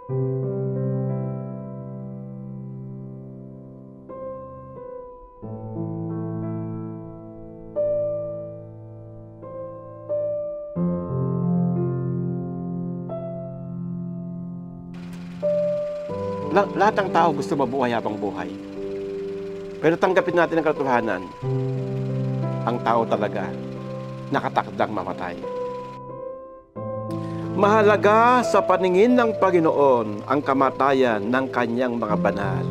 Lahat ng tao gusto mabuhay habang buhay. Pero tanggapin natin ang katotohanan. Ang tao talaga nakatakdang mamatay. Mahalaga sa paningin ng Panginoon ang kamatayan ng kanyang mga banal.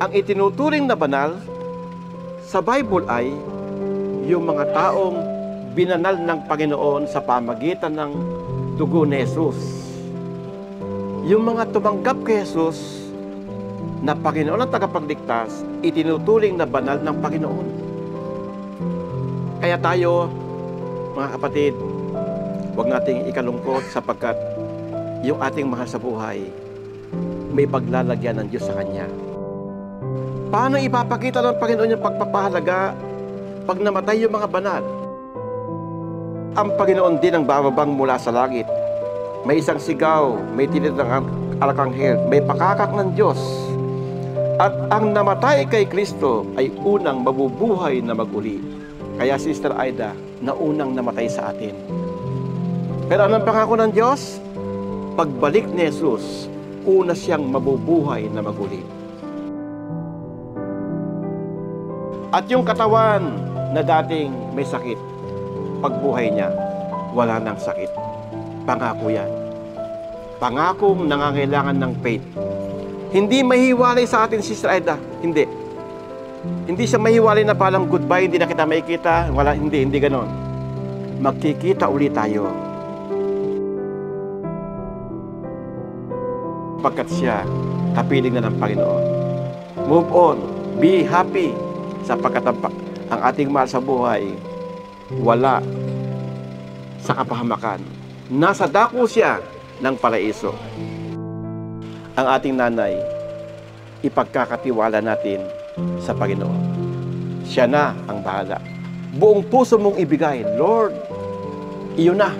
Ang itinuturing na banal sa Bible ay yung mga taong binanal ng Panginoon sa pamagitan ng dugo ni Jesus. Yung mga tumanggap kay Jesus na Panginoon ang tagapagligtas, itinuturing na banal ng Panginoon. Kaya tayo, mga kapatid, huwag nating ikalungkot sapagkat yung ating mahal sa buhay, may paglalagyan ng Diyos sa Kanya. Paano ipapakita ng Panginoon yung pagpapahalaga pag namatay yung mga banal? Ang Panginoon din ang bababang mula sa langit. May isang sigaw, may tinid ng arkanghel, may pakakak ng Diyos. At ang namatay kay Kristo ay unang mabubuhay na maguli. Kaya Sister Aida, naunang namatay sa atin. Pero anong pangako ng Diyos? Pagbalik ni Jesus, una siyang mabubuhay na maguli. At yung katawan na dating may sakit, pagbuhay niya, wala nang sakit. Pangako yan. Pangakong nangangailangan ng faith. Hindi mahiwalay sa atin, Sister Aida. Hindi. Hindi siya mahiwalay na palang goodbye, hindi na kita makikita. Wala, hindi ganon. Magkikita ulit tayo. Pagkat siya, kapiling na ng Panginoon. Move on. Be happy. Sapagkat ang ating mahal sa buhay, wala sa kapahamakan. Nasa dako siya ng paraiso. Ang ating nanay, ipagkakatiwala natin sa Panginoon. Siya na ang bahala. Buong puso mong ibigay, Lord, iyon na.